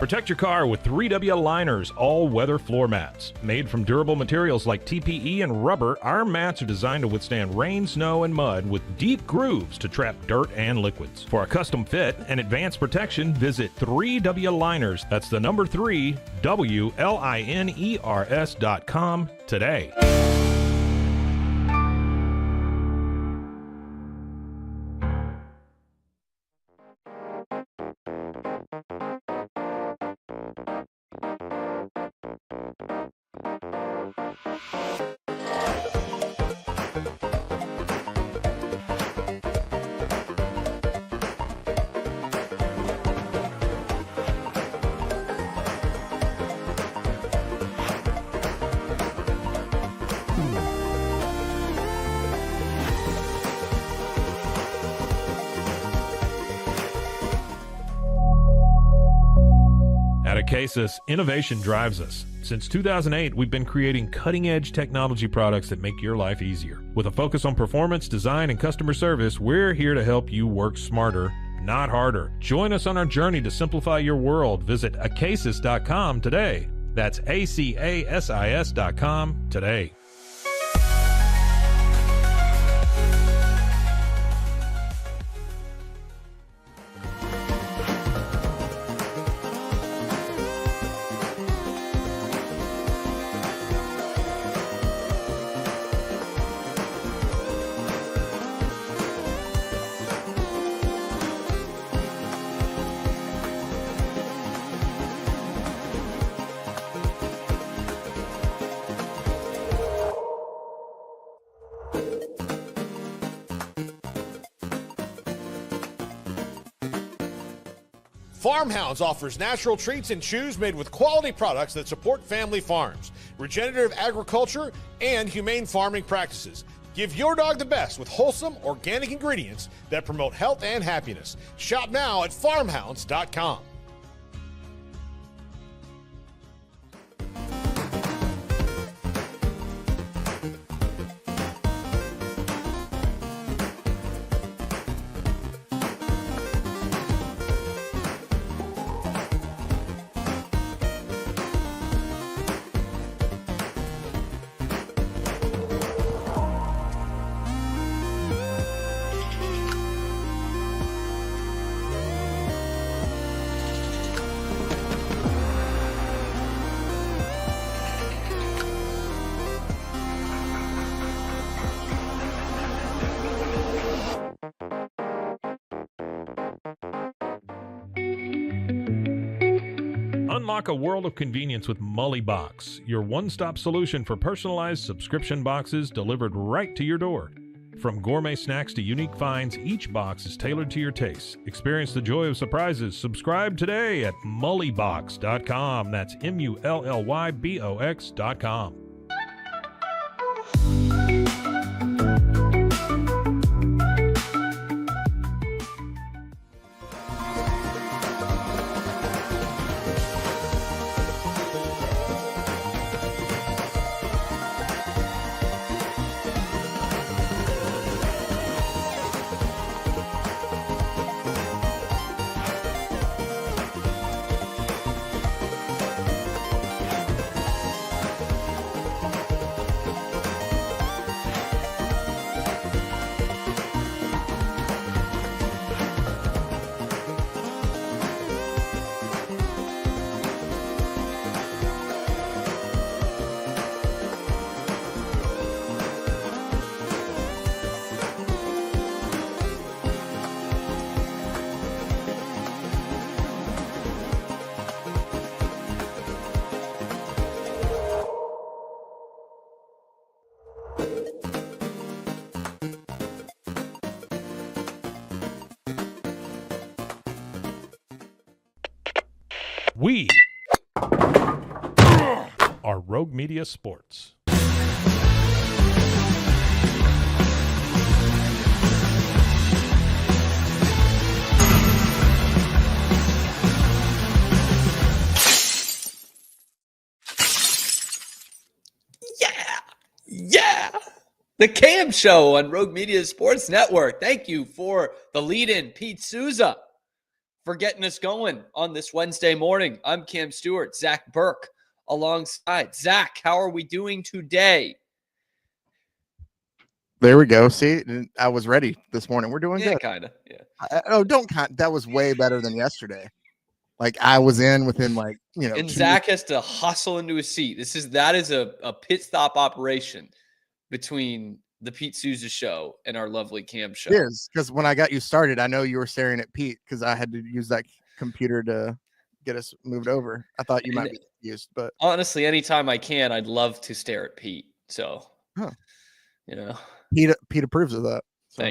Protect your car with 3W Liners all-weather floor mats. Made from durable materials like TPE and rubber, our mats are designed to withstand rain, snow, and mud with deep grooves to trap dirt and liquids. For a custom fit and advanced protection, visit 3W Liners. That's the number 3, WLINERS.com today. At Acasis, innovation drives us. Since 2008, we've been creating cutting-edge technology products that make your life easier. With a focus on performance, design, and customer service, we're here to help you work smarter, not harder. Join us on our journey to simplify your world. Visit Acasis.com today. That's ACASIS.com today. Farmhounds offers natural treats and chews made with quality products that support family farms, regenerative agriculture, and humane farming practices. Give your dog the best with wholesome, organic ingredients that promote health and happiness. Shop now at farmhounds.com. Unlock a world of convenience with Mully Box, your one-stop solution for personalized subscription boxes delivered right to your door. From gourmet snacks to unique finds, each box is tailored to your tastes. Experience the joy of surprises. Subscribe today at mullybox.com. That's MULLYBOX.com. We are Rogue Media Sports. Yeah. The Cam Show on Rogue Media Sports Network. Thank you for the lead-in, Pete Souza. for getting us going on this Wednesday morning. I'm Cam Stewart, Zach Burke alongside. Zach, how are we doing today? There we go. See, I was ready this morning. We're doing good. Kind of. Yeah. That was way better than yesterday. Like I was within And Zach has to hustle into his seat. That is a pit stop operation between the Pete Souza show and our lovely Cam show. It is, because when I got you started, I know you were staring at Pete because I had to use that computer to get us moved over. I thought you might be confused, but honestly, anytime I can, I'd love to stare at Pete. So, Pete approves of that. So.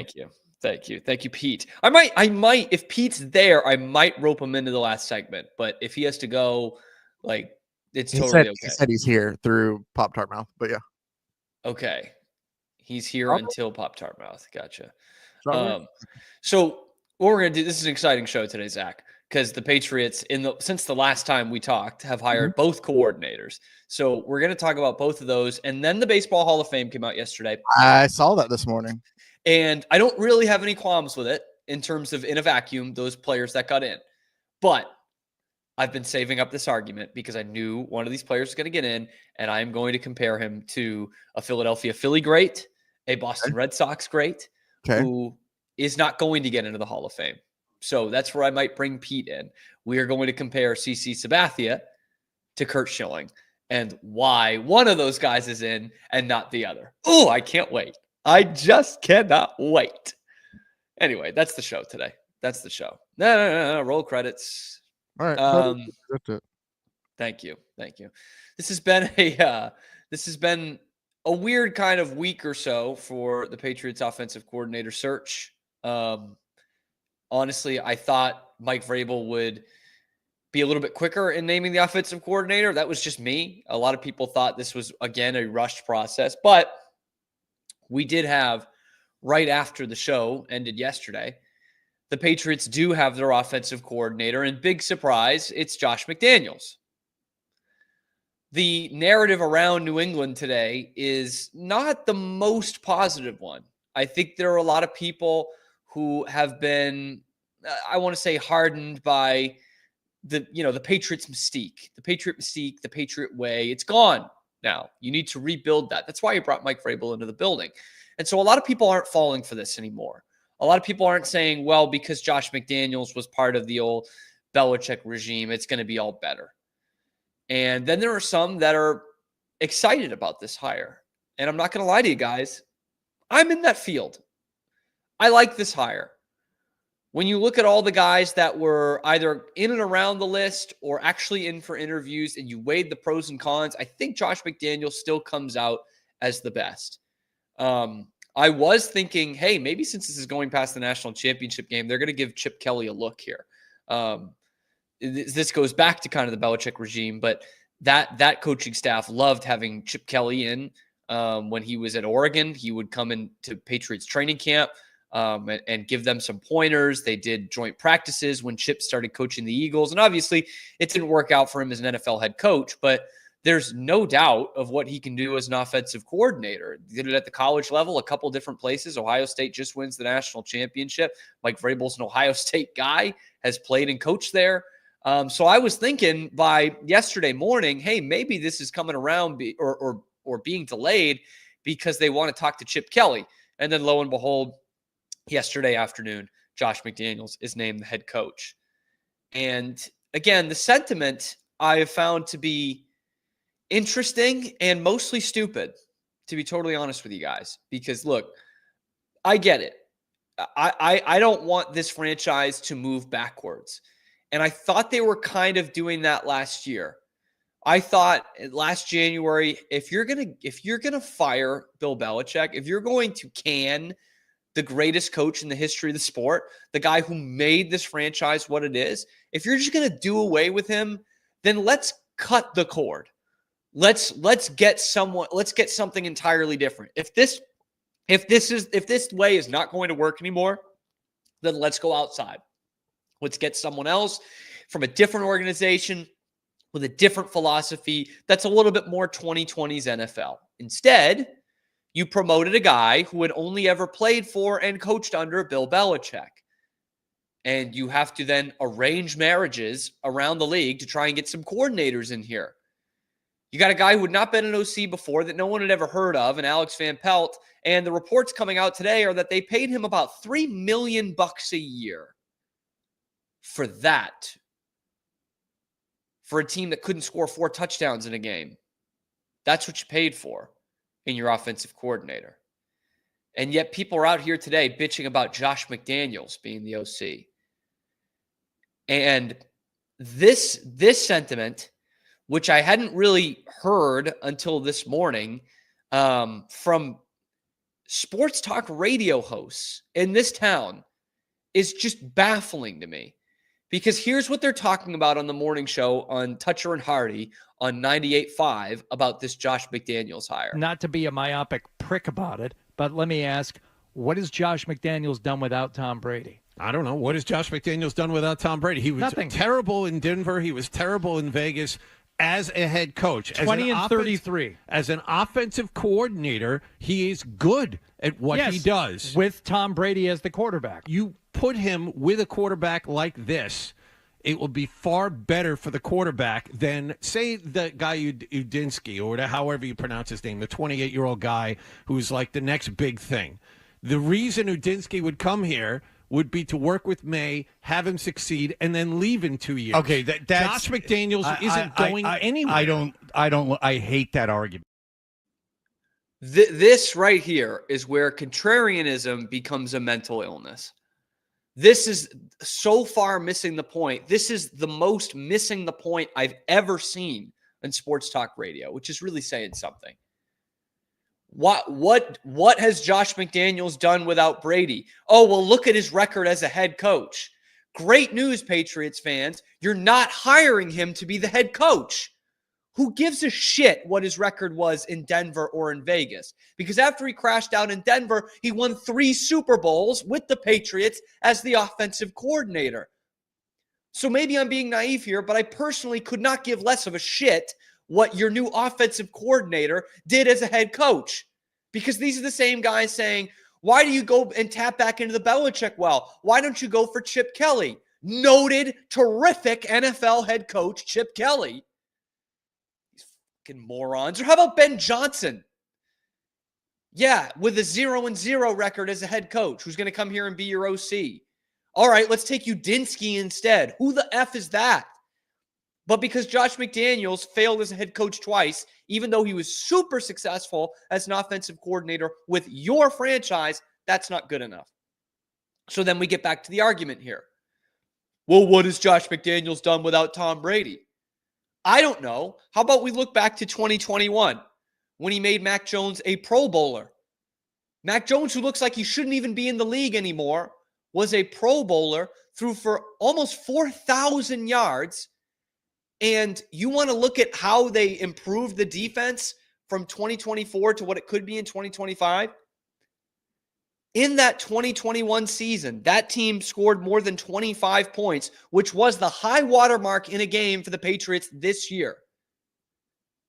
Thank you, Pete. I might, if Pete's there, I might rope him into the last segment. But if he has to go, it's totally okay. He said he's here through Pop-Tart Mouth, but yeah. Okay, he's here until Pop-Tart Mouth. Gotcha. So what we're gonna do? This is an exciting show today, Zach, because the Patriots, since the last time we talked, have hired both coordinators. So we're gonna talk about both of those, and then the Baseball Hall of Fame came out yesterday. I saw that this morning. And I don't really have any qualms with it in terms of in a vacuum, those players that got in. But I've been saving up this argument because I knew one of these players was going to get in, and I am going to compare him to a Philadelphia Philly great, a Boston Red Sox great, who is not going to get into the Hall of Fame. So that's where I might bring Pete in. We are going to compare CC Sabathia to Curt Schilling and why one of those guys is in and not the other. Oh, I can't wait. I just cannot wait. Anyway, that's the show today. That's the show. No. Roll credits. All right. That's it. Thank you. This has been a weird kind of week or so for the Patriots offensive coordinator search. Honestly, I thought Mike Vrabel would be a little bit quicker in naming the offensive coordinator. That was just me. A lot of people thought this was, again, a rushed process, but we did have, right after the show ended yesterday, the Patriots do have their offensive coordinator, and big surprise, it's Josh McDaniels. The narrative around New England today is not the most positive one. I think there are a lot of people who have been, I want to say, hardened by the Patriots mystique, the Patriot way. It's gone now. You need to rebuild that. That's why you brought Mike Vrabel into the building. And so a lot of people aren't falling for this anymore. A lot of people aren't saying, well, because Josh McDaniels was part of the old Belichick regime, it's going to be all better. And then there are some that are excited about this hire. And I'm not going to lie to you guys, I'm in that field. I like this hire. When you look at all the guys that were either in and around the list or actually in for interviews and you weighed the pros and cons, I think Josh McDaniels still comes out as the best. I was thinking, hey, maybe since this is going past the national championship game, they're going to give Chip Kelly a look here. This goes back to kind of the Belichick regime, but that coaching staff loved having Chip Kelly in. When he was at Oregon, he would come into Patriots training camp and give them some pointers. They did joint practices when Chip started coaching the Eagles. And obviously, it didn't work out for him as an NFL head coach, but there's no doubt of what he can do as an offensive coordinator. He did it at the college level, a couple different places. Ohio State just wins the national championship. Mike Vrabel's an Ohio State guy, has played and coached there. So I was thinking by yesterday morning, hey, maybe this is coming around or being delayed because they want to talk to Chip Kelly. And then lo and behold, yesterday afternoon, Josh McDaniels is named the head coach. And again, the sentiment I have found to be interesting and mostly stupid, to be totally honest with you guys. Because look, I get it. I don't want this franchise to move backwards. And I thought they were kind of doing that last year. I thought last January, if you're gonna fire Bill Belichick, if you're going to can the greatest coach in the history of the sport, the guy who made this franchise what it is, if you're just gonna do away with him, then let's cut the cord. Let's get something entirely different. If this way is not going to work anymore, then let's go outside. Let's get someone else from a different organization with a different philosophy that's a little bit more 2020s NFL. Instead, you promoted a guy who had only ever played for and coached under Bill Belichick. And you have to then arrange marriages around the league to try and get some coordinators in here. You got a guy who had not been an OC before that no one had ever heard of, and Alex Van Pelt. And the reports coming out today are that they paid him about $3 million a year for that. For a team that couldn't score 4 touchdowns in a game. That's what you paid for in your offensive coordinator. And yet people are out here today bitching about Josh McDaniels being the OC. And this sentiment, which I hadn't really heard until this morning from sports talk radio hosts in this town, is just baffling to me. Because here's what they're talking about on the morning show on Toucher and Hardy on 98.5 about this Josh McDaniels hire. Not to be a myopic prick about it, but let me ask, what has Josh McDaniels done without Tom Brady? I don't know. What has Josh McDaniels done without Tom Brady? He was Nothing. terrible in Denver. He was terrible in Vegas as a head coach. 20-33. As an offensive coordinator, he is good at what he does. With Tom Brady as the quarterback. You put him with a quarterback like this, it will be far better for the quarterback than, say, the guy Udinsky, or however you pronounce his name, the 28-year-old guy who's like the next big thing. The reason Udinsky would come here would be to work with May, have him succeed, and then leave in 2 years. Okay, that's Josh McDaniels isn't going anywhere. I hate that argument. This right here is where contrarianism becomes a mental illness. This is so far missing the point. This is the most missing the point I've ever seen in sports talk radio, which is really saying something. What has Josh McDaniels done without Brady? Oh, well, look at his record as a head coach. Great news, Patriots fans. You're not hiring him to be the head coach. Who gives a shit what his record was in Denver or in Vegas? Because after he crashed out in Denver, he won 3 Super Bowls with the Patriots as the offensive coordinator. So maybe I'm being naive here, but I personally could not give less of a shit what your new offensive coordinator did as a head coach. Because these are the same guys saying, why do you go and tap back into the Belichick well? Why don't you go for Chip Kelly? Noted, terrific NFL head coach Chip Kelly. Morons. Or how about Ben Johnson? Yeah, with a 0-0 record as a head coach who's going to come here and be your OC. All right, let's take Udinsky instead. Who the F is that? But because Josh McDaniels failed as a head coach twice, even though he was super successful as an offensive coordinator with your franchise, that's not good enough. So then we get back to the argument here. Well, what has Josh McDaniels done without Tom Brady? I don't know. How about we look back to 2021 when he made Mac Jones a Pro Bowler? Mac Jones, who looks like he shouldn't even be in the league anymore, was a Pro Bowler, threw for almost 4,000 yards. And you want to look at how they improved the defense from 2024 to what it could be in 2025? In that 2021 season, that team scored more than 25 points, which was the high water mark in a game for the Patriots this year.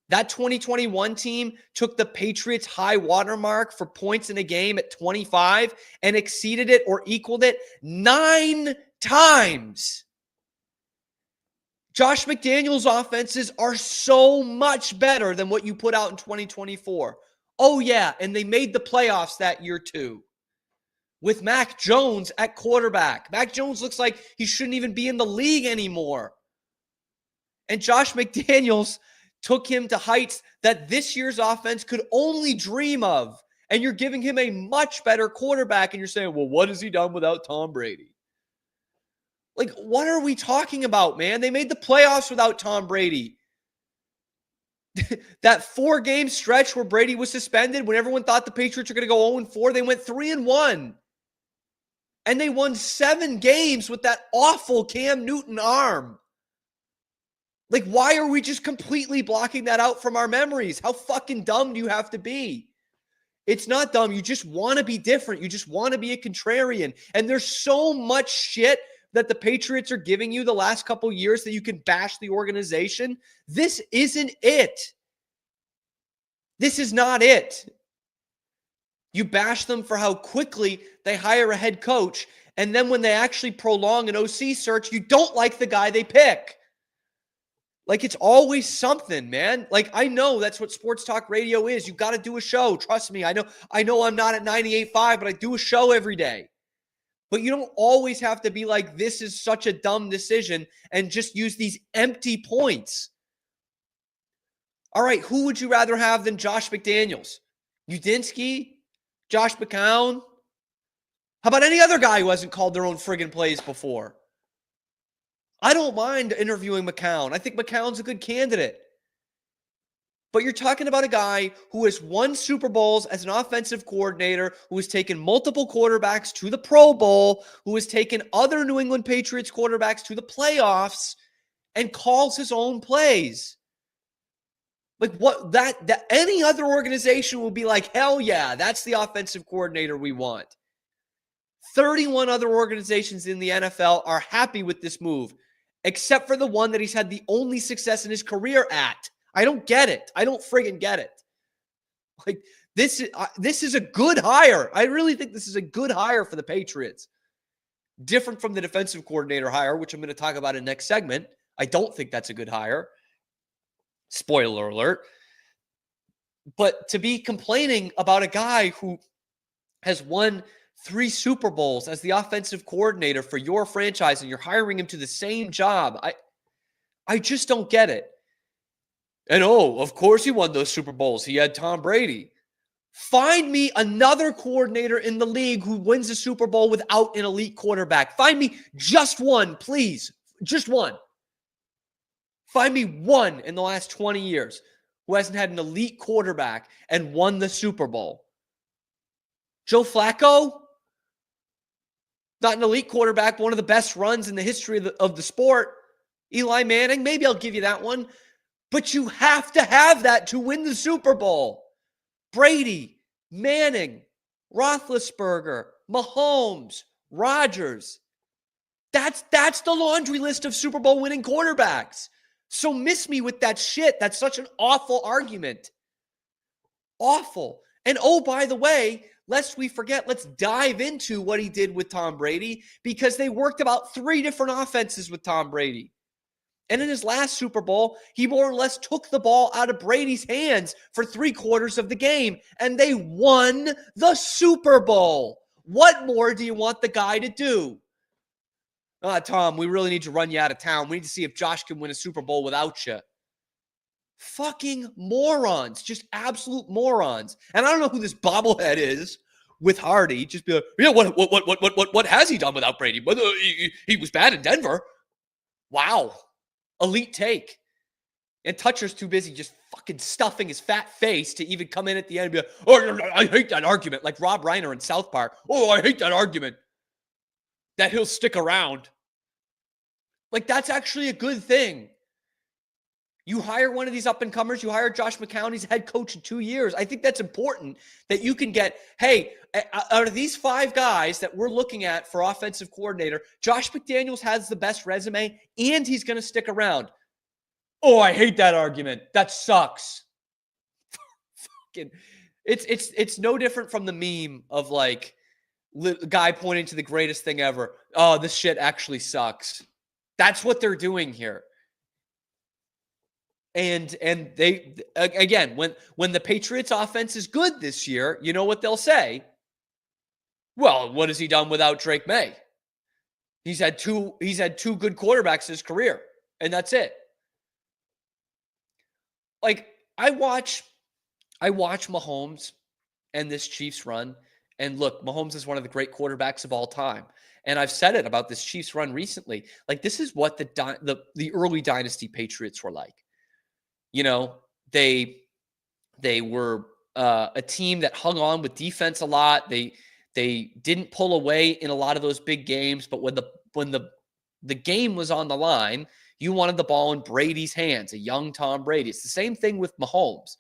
That 2021 team took the Patriots' high water mark for points in a game at 25 and exceeded it or equaled it 9 times. Josh McDaniels' offenses are so much better than what you put out in 2024. Oh, yeah, and they made the playoffs that year too. With Mac Jones at quarterback. Mac Jones looks like he shouldn't even be in the league anymore. And Josh McDaniels took him to heights that this year's offense could only dream of. And you're giving him a much better quarterback, and you're saying, well, what has he done without Tom Brady? Like, what are we talking about, man? They made the playoffs without Tom Brady. That 4-game stretch where Brady was suspended, when everyone thought the Patriots were going to go 0-4, they went 3-1. And they won 7 games with that awful Cam Newton arm. Like, why are we just completely blocking that out from our memories? How fucking dumb do you have to be? It's not dumb. You just want to be different. You just want to be a contrarian. And there's so much shit that the Patriots are giving you the last couple years that you can bash the organization. This isn't it. This is not it. You bash them for how quickly they hire a head coach, And then when they actually prolong an OC search, you don't like the guy they pick. Like, it's always something, man. Like, I know that's what sports talk radio is. You got to do a show. Trust me. I know I'm not at 98.5, but I do a show every day. But you don't always have to be like, this is such a dumb decision and just use these empty points. All right, who would you rather have than Josh McDaniels? Udinski? Josh McCown? How about any other guy who hasn't called their own friggin' plays before? I don't mind interviewing McCown. I think McCown's a good candidate. But you're talking about a guy who has won Super Bowls as an offensive coordinator, who has taken multiple quarterbacks to the Pro Bowl, who has taken other New England Patriots quarterbacks to the playoffs, and calls his own plays. Like, what that any other organization will be like, hell yeah, that's the offensive coordinator we want. 31 other organizations in the NFL are happy with this move, except for the one that he's had the only success in his career at. I don't get it. I don't friggin' get it. Like, this is a good hire. I really think this is a good hire for the Patriots. Different from the defensive coordinator hire, which I'm going to talk about in next segment. I don't think that's a good hire. Spoiler alert. But to be complaining about a guy who has won 3 Super Bowls as the offensive coordinator for your franchise and you're hiring him to the same job, I just don't get it. And of course he won those Super Bowls. He had Tom Brady. Find me another coordinator in the league who wins a Super Bowl without an elite quarterback. Find me just one, please. Just one. Find me one in the last 20 years who hasn't had an elite quarterback and won the Super Bowl. Joe Flacco? Not an elite quarterback, one of the best runs in the history of the sport. Eli Manning? Maybe I'll give you that one. But you have to have that to win the Super Bowl. Brady, Manning, Roethlisberger, Mahomes, Rodgers. That's the laundry list of Super Bowl winning quarterbacks. So miss me with that shit. That's such an awful argument. Awful. And by the way, lest we forget, let's dive into what he did with Tom Brady, because they worked about 3 different offenses with Tom Brady. And in his last Super Bowl, he more or less took the ball out of Brady's hands for 3/4 of the game, and they won the Super Bowl. What more do you want the guy to do? Tom, we really need to run you out of town. We need to see if Josh can win a Super Bowl without you. Fucking morons. Just absolute morons. And I don't know who this bobblehead is with Hardy. Just be like, yeah, what has he done without Brady? He was bad in Denver. Wow. Elite take. And Toucher's too busy just fucking stuffing his fat face to even come in at the end and be like, oh, I hate that argument. Like Rob Reiner in South Park. Oh, I hate that argument. That he'll stick around. Like, that's actually a good thing. You hire one of these up-and-comers. You hire Josh McCown. He's head coach in 2 years. I think that's important that you can get, hey, out of these 5 guys that we're looking at for offensive coordinator, Josh McDaniels has the best resume, and he's going to stick around. Oh, I hate that argument. That sucks. Fucking, it's no different from the meme of, like, guy pointing to the greatest thing ever. Oh, this shit actually sucks. That's what they're doing here. And they, again, when the Patriots offense is good this year, you know what they'll say? Well, what has he done without Drake May? He's had two good quarterbacks in his career, and that's it. Like, I watch Mahomes and this Chiefs run, and look, Mahomes is one of the great quarterbacks of all time. And I've said it about this Chiefs run recently. Like, this is what the early dynasty Patriots were like. You know, they were a team that hung on with defense a lot. They didn't pull away in a lot of those big games, but when the game was on the line, you wanted the ball in Brady's hands, a young Tom Brady. It's the same thing with Mahomes.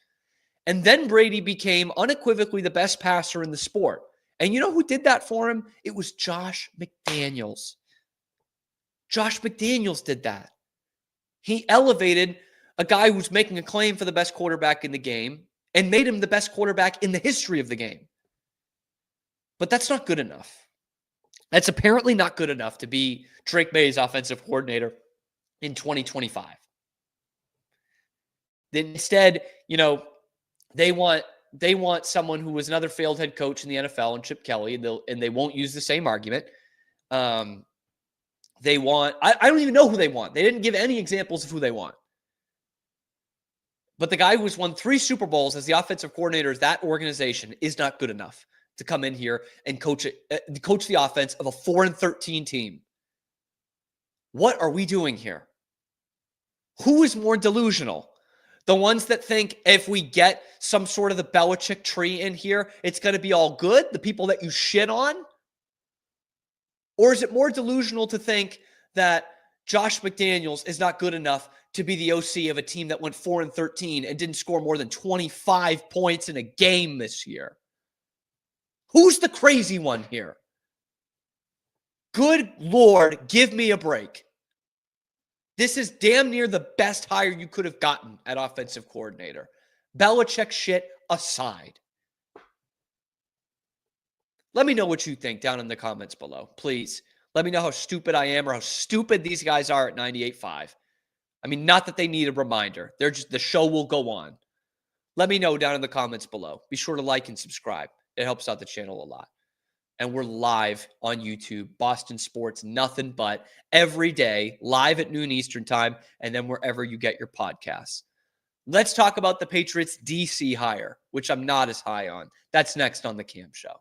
And then Brady became unequivocally the best passer in the sport. And you know who did that for him? It was Josh McDaniels. Josh McDaniels did that. He elevated a guy who's making a claim for the best quarterback in the game and made him the best quarterback in the history of the game. But that's not good enough. That's apparently not good enough to be Drake May's offensive coordinator in 2025. Then instead, they want someone who was another failed head coach in the NFL and Chip Kelly, and they won't use the same argument. They want, I don't even know who they want. They didn't give any examples of who they want. But the guy who has won 3 Super Bowls as the offensive coordinator of that organization is not good enough to come in here and coach the offense of a 4-13 team. What are we doing here? Who is more delusional? The ones that think if we get some sort of the Belichick tree in here, it's going to be all good? The people that you shit on? Or is it more delusional to think that Josh McDaniels is not good enough to be the OC of a team that went 4-13 and didn't score more than 25 points in a game this year? Who's the crazy one here? Good Lord, give me a break. This is damn near the best hire you could have gotten at offensive coordinator. Belichick shit aside. Let me know what you think down in the comments below, please. Let me know how stupid I am or how stupid these guys are at 98.5. I mean, not that they need a reminder. The show will go on. Let me know down in the comments below. Be sure to like and subscribe. It helps out the channel a lot. And we're live on YouTube, Boston Sports Nothing But, every day, live at noon Eastern time, and then wherever you get your podcasts. Let's talk about the Patriots' DC hire, which I'm not as high on. That's next on The Cam Show.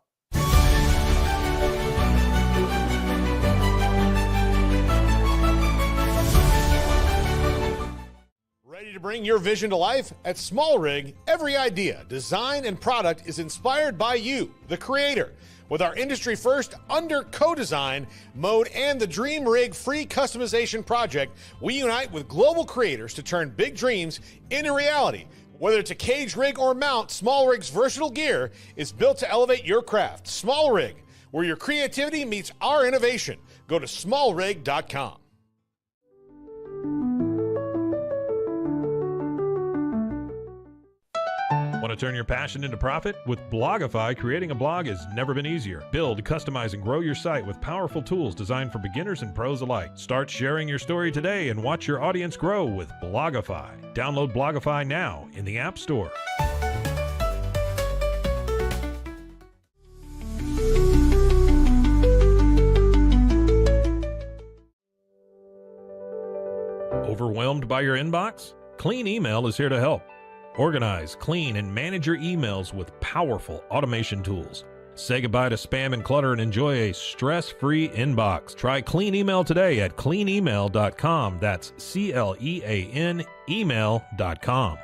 Ready to bring your vision to life? At Small Rig, every idea, design, and product is inspired by you, the creator. With our industry-first under co-design mode and the Dream Rig free customization project, we unite with global creators to turn big dreams into reality. Whether it's a cage rig or mount, Small Rig's versatile gear is built to elevate your craft. Small Rig, where your creativity meets our innovation. Go to smallrig.com. Want to turn your passion into profit? With Blogify, creating a blog has never been easier. Build, customize, and grow your site with powerful tools designed for beginners and pros alike. Start sharing your story today and watch your audience grow with Blogify. Download Blogify now in the App Store. Overwhelmed by your inbox? Clean Email is here to help. Organize, clean, and manage your emails with powerful automation tools. Say goodbye to spam and clutter and enjoy a stress-free inbox. Try Clean Email today at cleanemail.com. That's CLEAN email.com.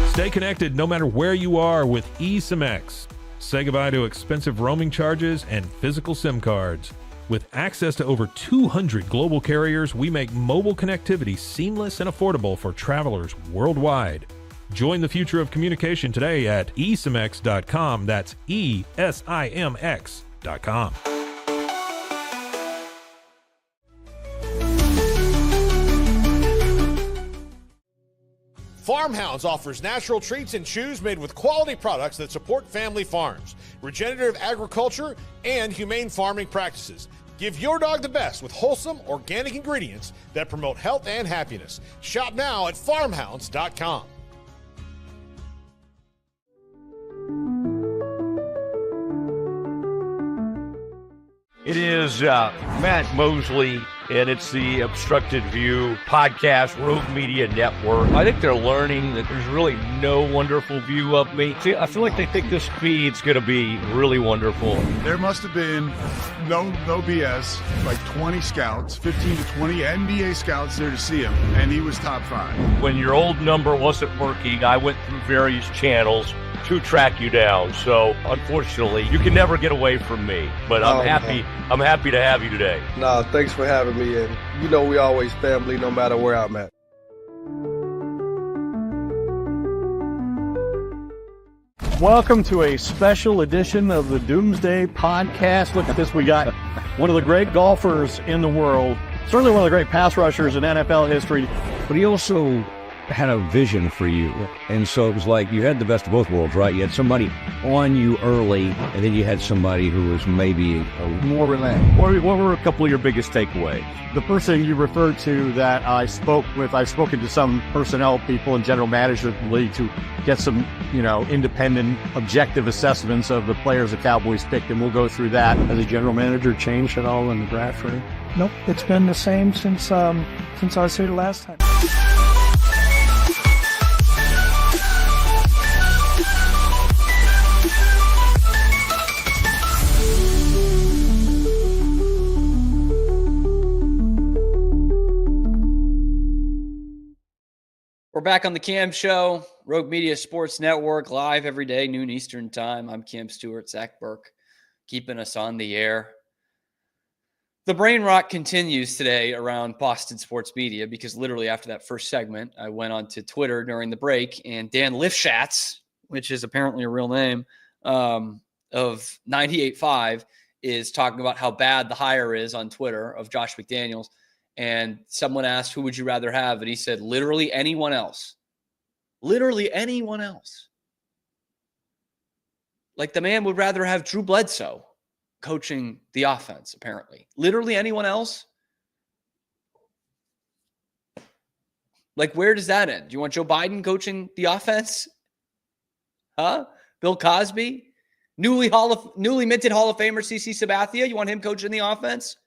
Stay connected no matter where you are with eSIM-X. Say goodbye to expensive roaming charges and physical SIM cards. With access to over 200 global carriers, we make mobile connectivity seamless and affordable for travelers worldwide. Join the future of communication today at eSIMX.com. That's ESIMX.com. Farmhounds offers natural treats and chews made with quality products that support family farms, regenerative agriculture, and humane farming practices. Give your dog the best with wholesome, organic ingredients that promote health and happiness. Shop now at farmhounds.com. It is Matt Mosley, and it's the Obstructed View Podcast Rogue Media Network. I think they're learning that there's really no wonderful view of me. See, I feel like they think this feed's going to be really wonderful. There must have been, no BS, like 20 scouts, 15 to 20 NBA scouts there to see him, and he was top 5. When your old number wasn't working, I went through various channels to track you down. So unfortunately, you can never get away from me, but I'm happy to have you today. No, thanks for having me. And you know, we always family no matter where I'm at. Welcome to a special edition of the Doomsday Podcast. Look at this. We got one of the great golfers in the world, certainly one of the great pass rushers in NFL history, but he also had a vision for you. And so it was like you had the best of both worlds, right? You had somebody on you early, and then you had somebody who was maybe more relaxed. What were a couple of your biggest takeaways? The person you referred to that I spoke with, I've spoken to some personnel people and general managers of the league to get some, independent, objective assessments of the players the Cowboys picked, and we'll go through that. Has the general manager changed at all in the draft room? Nope, it's been the same since I was here the last time. We're back on the Cam Show, Rogue Media Sports Network, live every day, noon Eastern time. I'm Cam Stewart, Zach Burke, keeping us on the air. The brain rot continues today around Boston sports media because literally after that first segment, I went onto Twitter during the break, and Dan Lifshatz, which is apparently a real name, of 98.5, is talking about how bad the hire is on Twitter of Josh McDaniels. And someone asked, who would you rather have? And he said, literally anyone else. Literally anyone else. Like the man would rather have Drew Bledsoe coaching the offense, apparently. Literally anyone else? Like, where does that end? Do you want Joe Biden coaching the offense? Huh? Bill Cosby? Newly minted Hall of Famer CeCe Sabathia? You want him coaching the offense?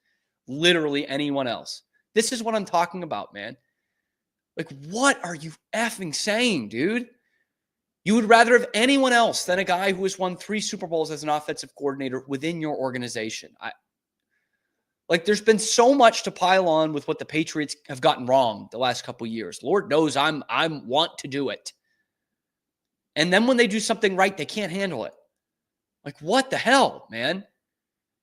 Literally anyone else. This is what I'm talking about, man. Like, what are you effing saying, dude? You would rather have anyone else than a guy who has won 3 Super Bowls as an offensive coordinator within your organization. There's been so much to pile on with what the Patriots have gotten wrong the last couple of years. Lord knows I want to do it. And then when they do something right, they can't handle it. Like, what the hell, man?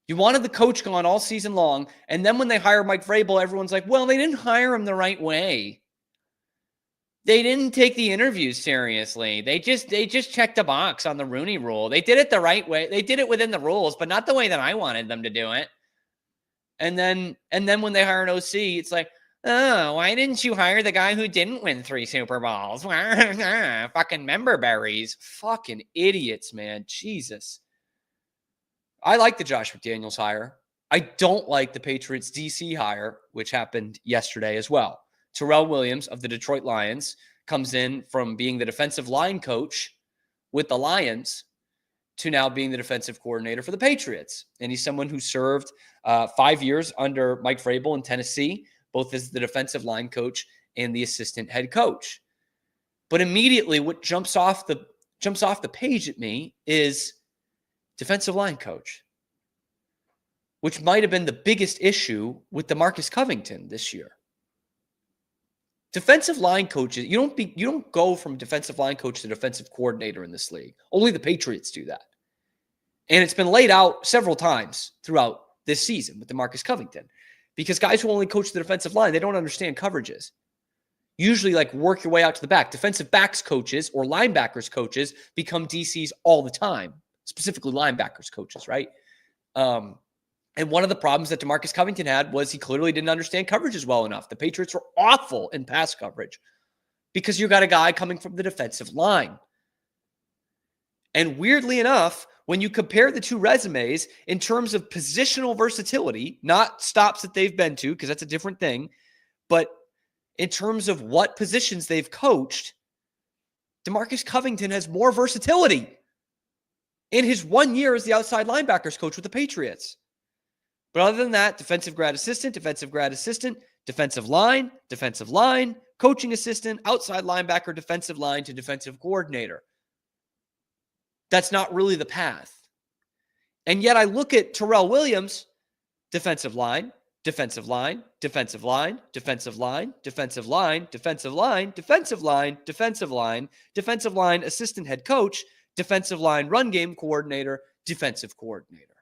You wanted the coach gone all season long, and then when they hire Mike Vrabel, everyone's like, well, they didn't hire him the right way. They didn't take the interviews seriously. They just checked a box on the Rooney Rule. They did it the right way. They did it within the rules, but not the way that I wanted them to do it. And then when they hire an OC, it's like, oh, why didn't you hire the guy who didn't win 3 Super Bowls? Fucking member berries. Fucking idiots, man. Jesus. I like the Josh McDaniels hire. I don't like the Patriots DC hire, which happened yesterday as well. Terrell Williams of the Detroit Lions comes in from being the defensive line coach with the Lions to now being the defensive coordinator for the Patriots. And he's someone who served 5 years under Mike Vrabel in Tennessee, both as the defensive line coach and the assistant head coach. But immediately what jumps off the page at me is defensive line coach, which might have been the biggest issue with DeMarcus Covington this year. Defensive line coaches, you don't go from defensive line coach to defensive coordinator in this league. Only the Patriots do that. And it's been laid out several times throughout this season with DeMarcus Covington, because guys who only coach the defensive line, they don't understand coverages. Usually, work your way out to the back. Defensive backs coaches or linebackers coaches become DCs all the time. Specifically linebackers coaches, right? And one of the problems that DeMarcus Covington had was he clearly didn't understand coverages well enough. The Patriots were awful in pass coverage because you got a guy coming from the defensive line. And weirdly enough, when you compare the two resumes in terms of positional versatility, not stops that they've been to, because that's a different thing, but in terms of what positions they've coached, DeMarcus Covington has more versatility in his 1 year as the outside linebackers coach with the Patriots. But other than that, defensive grad assistant, defensive line, coaching assistant, outside linebacker, defensive line to defensive coordinator. That's not really the path. And yet I look at Terrell Williams, defensive line, defensive line, defensive line, defensive line, defensive line, defensive line, defensive line, defensive line, defensive line, assistant head coach, defensive line, run game coordinator, defensive coordinator.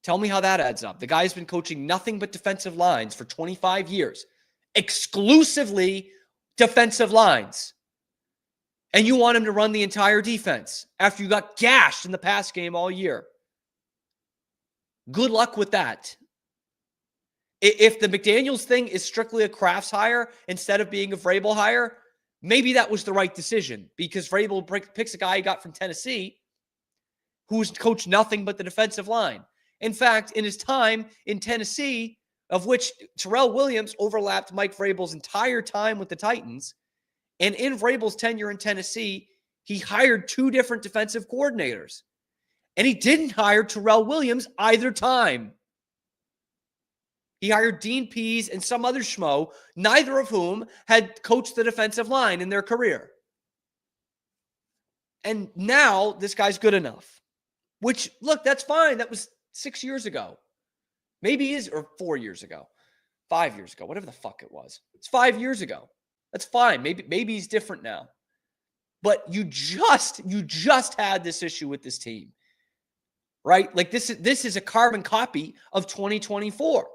Tell me how that adds up. The guy's been coaching nothing but defensive lines for 25 years, exclusively defensive lines. And you want him to run the entire defense after you got gashed in the pass game all year. Good luck with that. If the McDaniels thing is strictly a Krafts hire instead of being a Vrabel hire, maybe that was the right decision because Vrabel picks a guy he got from Tennessee who's coached nothing but the defensive line. In fact, in his time in Tennessee, of which Terrell Williams overlapped Mike Vrabel's entire time with the Titans, and in Vrabel's tenure in Tennessee, he hired 2 different defensive coordinators. And he didn't hire Terrell Williams either time. He hired Dean Pease and some other schmo, neither of whom had coached the defensive line in their career. And now this guy's good enough. Which, look, that's fine. That was 6 years ago. Maybe is, or 4 years ago. 5 years ago. Whatever the fuck it was. It's 5 years ago. That's fine. Maybe he's different now. But you just had this issue with this team. Right? Like this is a carbon copy of 2024.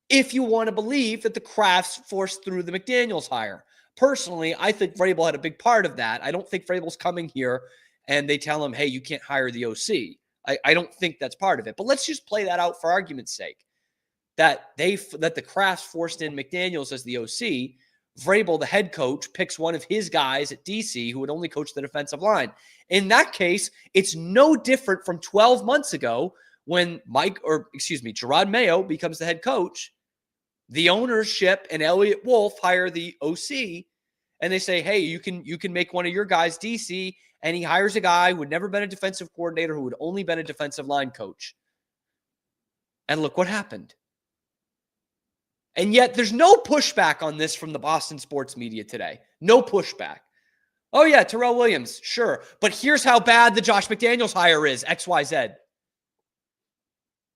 If you want to believe that the Krafts forced through the McDaniels hire. Personally, I think Vrabel had a big part of that. I don't think Vrabel's coming here and they tell him, hey, you can't hire the OC. I don't think that's part of it. But let's just play that out for argument's sake. That the Krafts forced in McDaniels as the OC. Vrabel, the head coach, picks one of his guys at DC who would only coach the defensive line. In that case, it's no different from 12 months ago when Gerard Mayo becomes the head coach. The ownership and Elliott Wolf hire the OC, and they say, hey, you can make one of your guys DC, and he hires a guy who had never been a defensive coordinator, who had only been a defensive line coach. And look what happened. And yet there's no pushback on this from the Boston sports media today. No pushback. Oh, yeah, Terrell Williams, sure. But here's how bad the Josh McDaniels hire is, XYZ.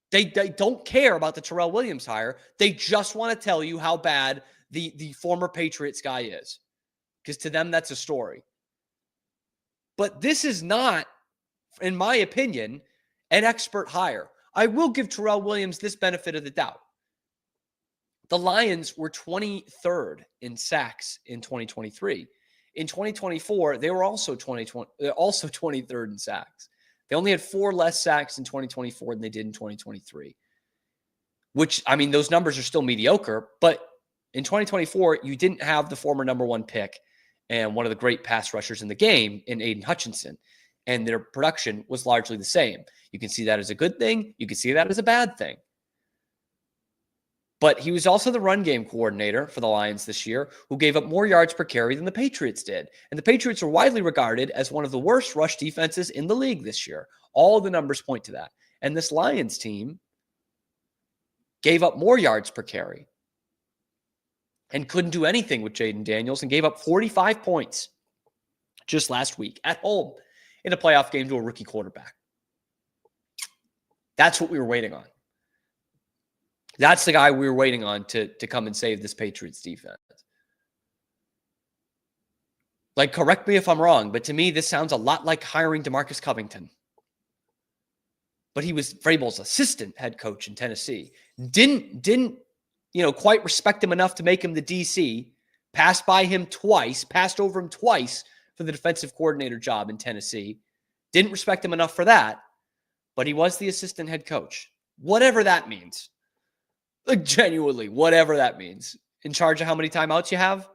They don't care about the Terrell Williams hire. They just want to tell you how bad the former Patriots guy is. Because to them, that's a story. But this is not, in my opinion, an expert hire. I will give Terrell Williams this benefit of the doubt. The Lions were 23rd in sacks in 2023. In 2024, they were also 23rd in sacks. They only had 4 less sacks in 2024 than they did in 2023. Which, I mean, those numbers are still mediocre, but in 2024, you didn't have the former number 1 pick and one of the great pass rushers in the game in Aiden Hutchinson. And their production was largely the same. You can see that as a good thing. You can see that as a bad thing. But he was also the run game coordinator for the Lions this year, who gave up more yards per carry than the Patriots did. And the Patriots are widely regarded as one of the worst rush defenses in the league this year. All the numbers point to that. And this Lions team gave up more yards per carry and couldn't do anything with Jaden Daniels and gave up 45 points just last week at home in a playoff game to a rookie quarterback. That's what we were waiting on. That's the guy we were waiting on to come and save this Patriots defense. Like, correct me if I'm wrong, but to me, this sounds a lot like hiring DeMarcus Covington. But he was Vrabel's assistant head coach in Tennessee. Didn't quite respect him enough to make him the DC. Passed over him twice for the defensive coordinator job in Tennessee. Didn't respect him enough for that, but he was the assistant head coach. Whatever that means. Like, genuinely, whatever that means. In charge of how many timeouts you have?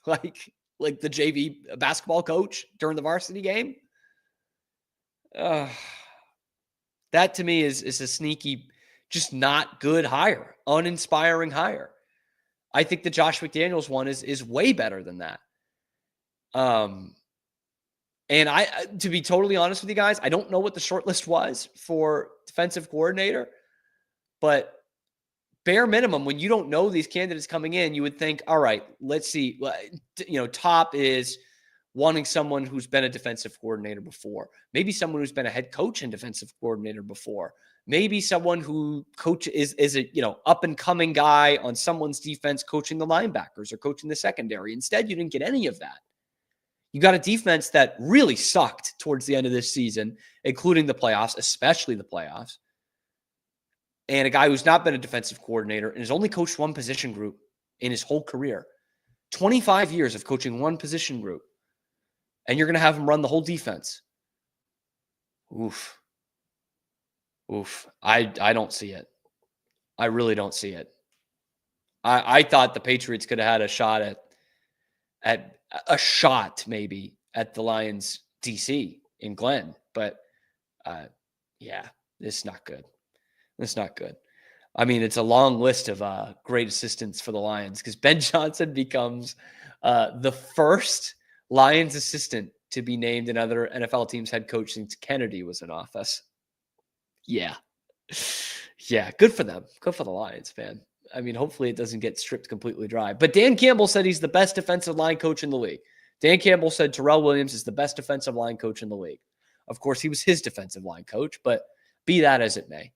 Like the JV basketball coach during the varsity game? That to me is a sneaky, just not good hire. Uninspiring hire. I think the Josh McDaniels one is way better than that. And to be totally honest with you guys, I don't know what the short list was for defensive coordinator, but bare minimum, when you don't know these candidates coming in, you would think, all right, let's see. Top is wanting someone who's been a defensive coordinator before. Maybe someone who's been a head coach and defensive coordinator before. Maybe someone who is a up and coming guy on someone's defense, coaching the linebackers or coaching the secondary. Instead, you didn't get any of that. You got a defense that really sucked towards the end of this season, including the playoffs, especially the playoffs. And a guy who's not been a defensive coordinator and has only coached one position group in his whole career. 25 years of coaching one position group. And you're going to have him run the whole defense. Oof. I don't see it. I really don't see it. I thought the Patriots could have had a shot maybe at the Lions DC in Glenn, but yeah, this is not good. It's not good. I mean, it's a long list of great assistants for the Lions because Ben Johnson becomes the first Lions assistant to be named another NFL team's head coach since Kennedy was in office. Yeah. Yeah, good for them. Good for the Lions, man. I mean, hopefully it doesn't get stripped completely dry. But Dan Campbell said he's the best defensive line coach in the league. Dan Campbell said Terrell Williams is the best defensive line coach in the league. Of course, he was his defensive line coach, but be that as it may.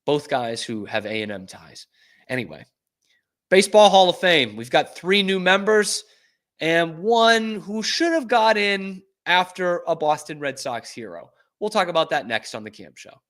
Both guys who have A&M ties. Anyway, Baseball Hall of Fame. We've got 3 new members and one who should have got in after a Boston Red Sox hero. We'll talk about that next on The Camp Show.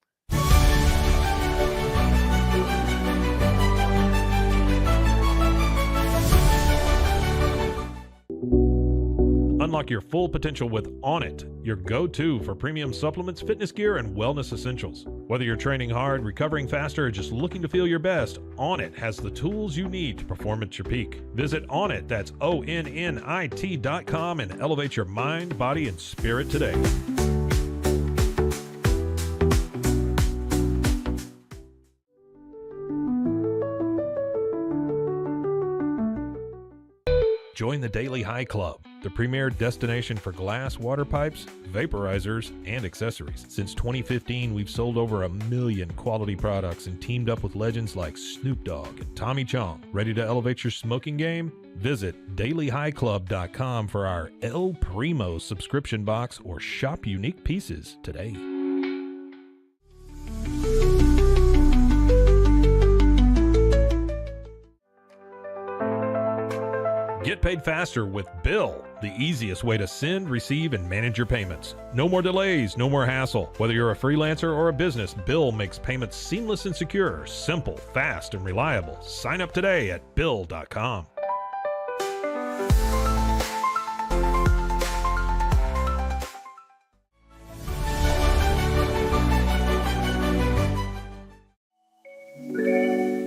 Unlock your full potential with Onnit, your go-to for premium supplements, fitness gear, and wellness essentials. Whether you're training hard, recovering faster, or just looking to feel your best, Onnit has the tools you need to perform at your peak. Visit Onnit, that's ONNIT.com, and elevate your mind, body, and spirit today. Join the Daily High Club, the premier destination for glass water pipes, vaporizers, and accessories. Since 2015, we've sold over 1 million quality products and teamed up with legends like Snoop Dogg and Tommy Chong. Ready to elevate your smoking game? Visit dailyhighclub.com for our El Primo subscription box or shop unique pieces today. Get paid faster with Bill, the easiest way to send, receive, and manage your payments. No more delays, no more hassle. Whether you're a freelancer or a business, Bill makes payments seamless and secure, simple, fast, and reliable. Sign up today at Bill.com.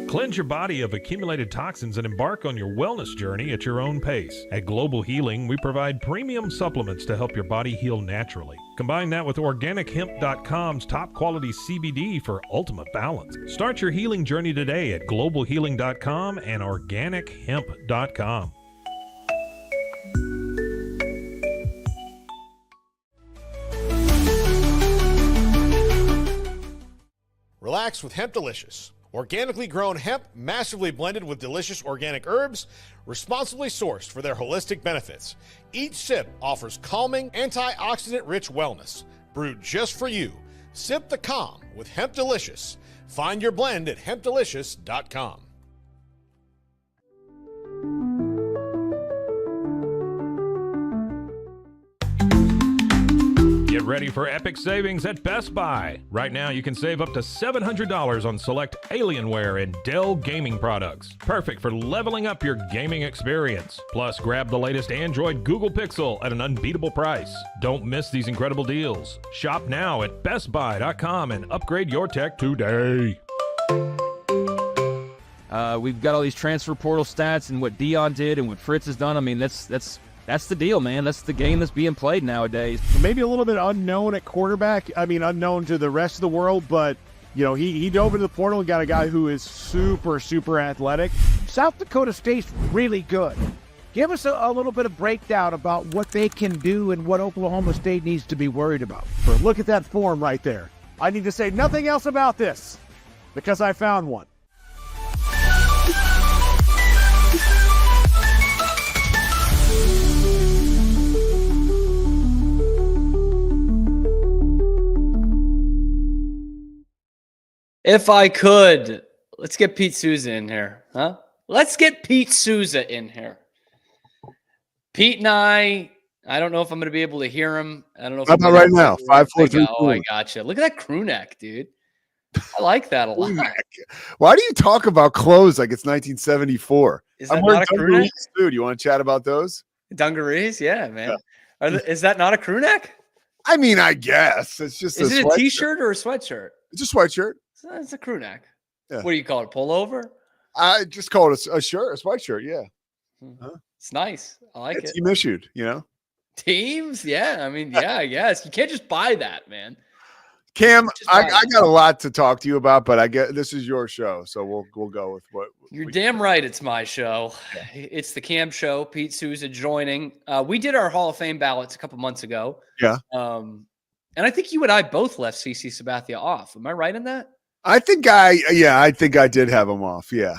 Cleanse your body of accumulated toxins and embark on your wellness journey at your own pace. At Global Healing, we provide premium supplements to help your body heal naturally. Combine that with OrganicHemp.com's top quality CBD for ultimate balance. Start your healing journey today at GlobalHealing.com and OrganicHemp.com. Relax with Hemp Delicious. Organically grown hemp, massively blended with delicious organic herbs, responsibly sourced for their holistic benefits. Each sip offers calming, antioxidant-rich wellness. Brewed just for you. Sip the calm with Hemp Delicious. Find your blend at hempdelicious.com. Get ready for epic savings at Best Buy. Right now, you can save up to $700 on select Alienware and Dell gaming products. Perfect for leveling up your gaming experience. Plus, grab the latest Android Google Pixel at an unbeatable price. Don't miss these incredible deals. Shop now at BestBuy.com and upgrade your tech today. We've got all these transfer portal stats and what Dion did and what Fritz has done. I mean, that's the deal, man. That's the game that's being played nowadays. Maybe a little bit unknown at quarterback. I mean, unknown to the rest of the world, but, you know, he dove into the portal and got a guy who is super, super athletic. South Dakota State's really good. Give us a little bit of breakdown about what they can do and what Oklahoma State needs to be worried about. Look at that form right there. I need to say nothing else about this because I found one. If I could, let's get Pete Souza in here, huh? Let's get Pete Souza in here. Pete and I don't know if I'm going to be able to hear him. I don't know if How about right now? 5, 4, 3, 2. Oh, I gotcha. Look at that crew neck, dude. I like that a lot. Why do you talk about clothes like it's 1974? Is that not a crew neck? Dude, you want to chat about those? Dungarees? Yeah, man. Yeah. Is that not a crew neck? I mean, I guess. It's just Is it a t-shirt or a sweatshirt? It's a sweatshirt. It's a crew neck. Yeah. What do you call it? Pullover? I just call it a shirt, a sweatshirt. Yeah. It's nice. I like It's it. team issued, you know? Teams? Yeah. I mean, yeah, I guess. You can't just buy that, man. Cam, I got a lot to talk to you about, but I get this is your show, so we'll go with what You're damn right it's my show. It's the Cam Show. Pete Souza joining. We did our Hall of Fame ballots a couple months ago. Yeah. And I think you and I both left CC Sabathia off. Am I right in that? I think I did have him off. Yeah.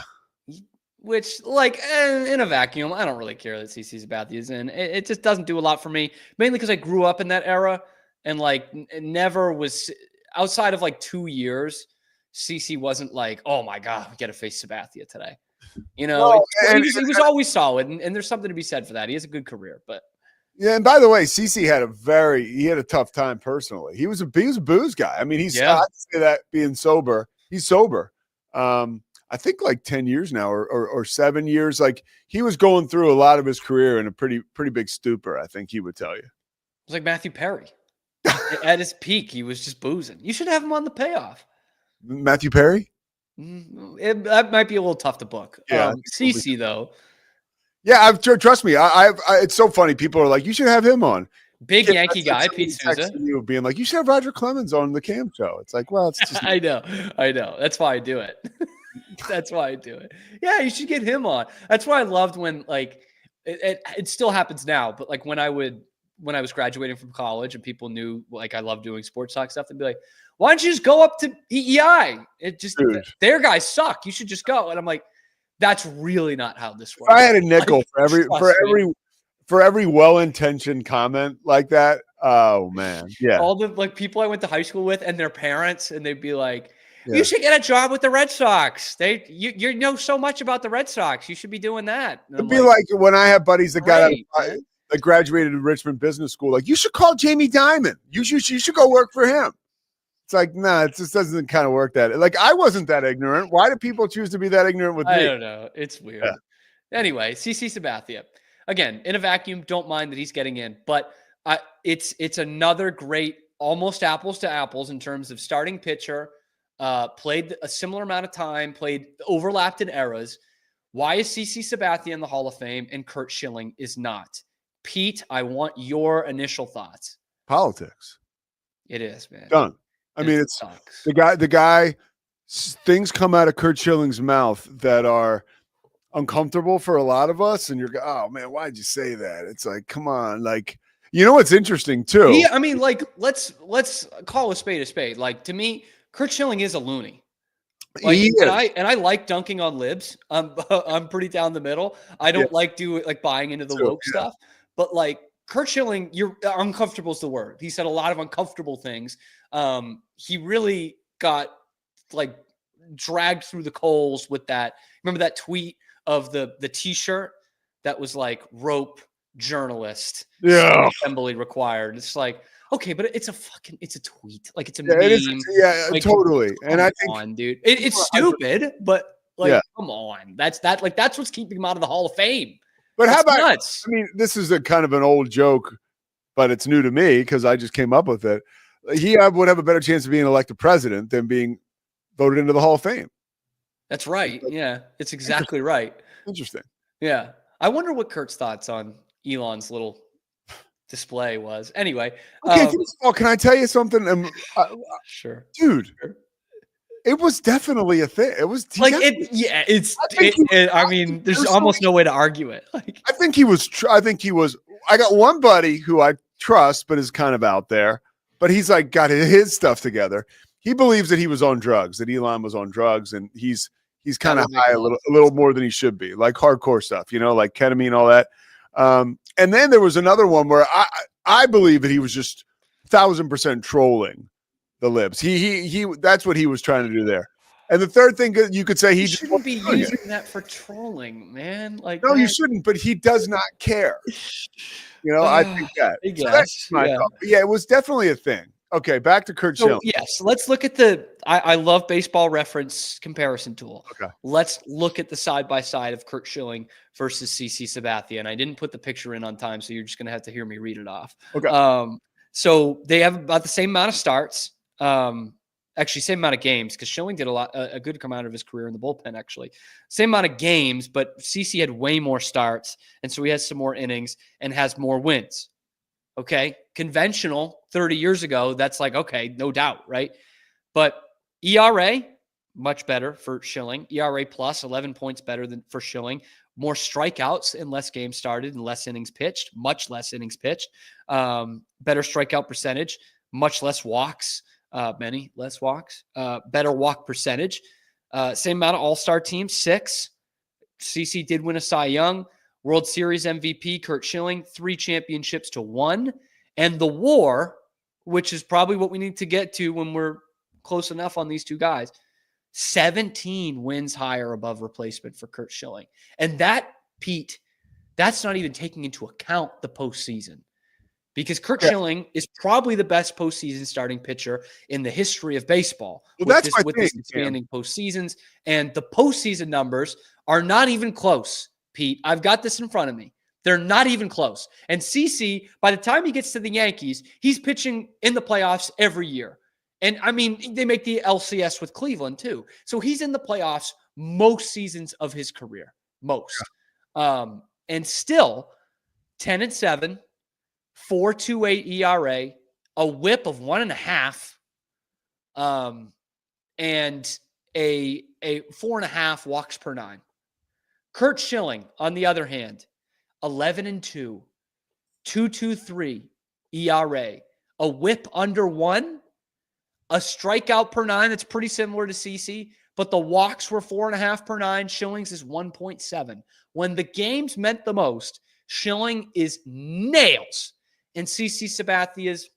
Which, like, in a vacuum, I don't really care that CC Sabathia is in. It just doesn't do a lot for me, mainly because I grew up in that era and, like, it never was outside of, like, 2 years. CC wasn't like, oh, my God, we got to face Sabathia today. You know, he was always solid, and there's something to be said for that. He has a good career, but. Yeah, and by the way, CC had a tough time personally. He was a booze guy. I mean, I say that being sober, he's sober. I think like 10 years now or 7 years. Like he was going through a lot of his career in a pretty big stupor, I think he would tell you. It was like Matthew Perry. At his peak, he was just boozing. You should have him on the payoff. Matthew Perry? That might be a little tough to book. Yeah. CC, though. Yeah, trust me. It's so funny. People are like, you should have him on. Big Yankee guy, Pete Souza. You being like, you should have Roger Clemens on the Cam Show. It's like, well, it's just. I know. That's why I do it. That's why I do it. Yeah, you should get him on. That's why I loved when, like, it still happens now, but like when I was graduating from college and people knew like I love doing sports talk stuff, they'd be like, why don't you just go up to EEI? Their guys suck. You should just go. And I'm like, that's really not how this works. If I had a nickel for every well-intentioned comment like that, oh man, yeah. All the like people I went to high school with and their parents, and they'd be like, you should get a job with the Red Sox. You know so much about the Red Sox. You should be doing that. It'd be like when I have buddies that that graduated in Richmond Business School, like, you should call Jamie Dimon. You should go work for him. It's like, nah, it just doesn't kind of work that. Like, I wasn't that ignorant. Why do people choose to be that ignorant with me? I don't know. It's weird. Yeah. Anyway, CC Sabathia. Again, in a vacuum, don't mind that he's getting in. But it's another great, almost apples to apples in terms of starting pitcher, played a similar amount of time, overlapped in eras. Why is CC Sabathia in the Hall of Fame and Curt Schilling is not? Pete, I want your initial thoughts. Politics. It is, man. Done. I mean, it's sucks. The guy, things come out of Curt Schilling's mouth that are uncomfortable for a lot of us. And you're going, oh man, why'd you say that? It's like, come on. Like, you know, what's interesting too. Yeah. I mean, like, let's call a spade a spade. Like, to me, Curt Schilling is a loony. Like, and I like dunking on libs. I'm pretty down the middle. I don't like buying into the woke stuff, but like Curt Schilling, you're uncomfortable is the word. He said a lot of uncomfortable things. He really got like dragged through the coals with that. Remember that tweet of the t-shirt that was like rope journalist assembly required. It's like, okay, but it's a tweet. Like, it's a meme. Like, totally. And I think, dude, it's stupid, but like, come on. That's what's keeping him out of the Hall of Fame. But how about, nuts. I mean, this is a kind of an old joke, but it's new to me because I just came up with it. He would have a better chance of being elected president than being voted into the Hall of Fame. That's right. Yeah, it's exactly right. Interesting. Yeah. I wonder what Kurt's thoughts on Elon's little display was. Anyway. Okay, can I tell you something? Sure. Dude. It was definitely a thing. It was like I mean, there's almost no way to argue it. Like, I think he was. I got one buddy who I trust, but is kind of out there. But he's like got his stuff together. He believes that he was on drugs, that Elon was on drugs, and he's kind of high a little more than he should be, like hardcore stuff, you know, like ketamine, all that. And then there was another one where I believe that he was just 1,000% trolling the libs. He that's what he was trying to do there. And the third thing you could say, he shouldn't be using that for trolling, man. Like, no, you shouldn't, but he does not care. You know, I think that. I guess, yeah, it was definitely a thing. Okay, back to Curt Schilling. Yes, let's look at I love Baseball Reference comparison tool. Okay. Let's look at the side-by-side of Curt Schilling versus CC Sabathia. And I didn't put the picture in on time, so you're just going to have to hear me read it off. Okay. So they have about the same amount of starts. Actually, same amount of games because Schilling did a good amount of his career in the bullpen, actually. Same amount of games, but CC had way more starts. And so he has some more innings and has more wins. Okay. Conventional 30 years ago, that's like, okay, no doubt, right? But ERA, much better for Schilling. ERA plus 11 points better than for Schilling. More strikeouts and less games started and less innings pitched, much less innings pitched. Better strikeout percentage, much less walks. Many less walks, better walk percentage, same amount of all-star teams, 6. CC did win a Cy Young, World Series MVP, Curt Schilling, 3 championships to 1. And the WAR, which is probably what we need to get to when we're close enough on these two guys, 17 wins higher above replacement for Curt Schilling. And that, Pete, that's not even taking into account the postseason. Because Curt Schilling is probably the best postseason starting pitcher in the history of baseball. Well, with this expanding postseasons. And the postseason numbers are not even close, Pete. I've got this in front of me. They're not even close. And CC, by the time he gets to the Yankees, he's pitching in the playoffs every year. And, I mean, they make the LCS with Cleveland, too. So he's in the playoffs most seasons of his career. Most. Yeah. And still, 10-7. 4.28 ERA, a whip of 1.5, and a 4.5 walks per 9. Curt Schilling, on the other hand, 11-2, 2.23 ERA, a whip under 1, a strikeout per 9 that's pretty similar to CC, but the walks were 4.5 per 9. Schilling's is 1.7. When the games meant the most, Schilling is nails. And CC Sabathia is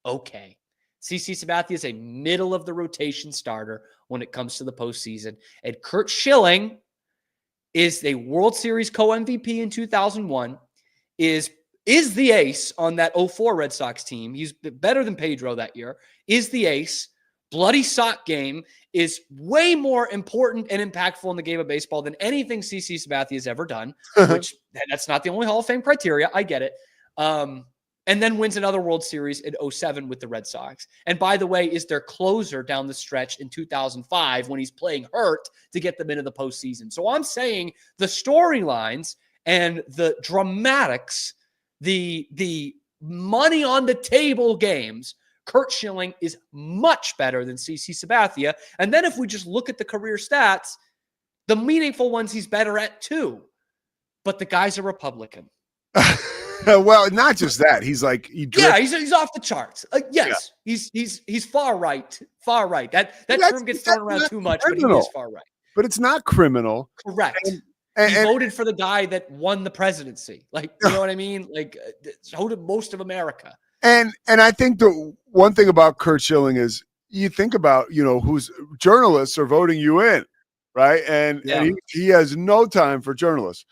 okay. CC Sabathia is a middle of the rotation starter when it comes to the postseason. And Curt Schilling is a World Series co-MVP in 2001, is the ace on that 04 Red Sox team. He's better than Pedro that year, is the ace. Bloody sock game is way more important and impactful in the game of baseball than anything CC Sabathia has ever done, which that's not the only Hall of Fame criteria. I get it. And then wins another World Series in 07 with the Red Sox. And by the way, is their closer down the stretch in 2005 when he's playing hurt to get them into the postseason. So I'm saying the storylines and the dramatics, the money on the table games, Curt Schilling is much better than CC Sabathia. And then if we just look at the career stats, the meaningful ones he's better at too. But the guy's a Republican. Well, not just that. He's like, he's off the charts. Yes, yeah. He's far right. Far right. That term gets thrown around too much, criminal. But he is far right. But it's not criminal. Correct. And he voted for the guy that won the presidency. Like, you know what I mean? Like, so did most of America. And I think the one thing about Curt Schilling is you think about, who's journalists are voting you in, right? And he has no time for journalists.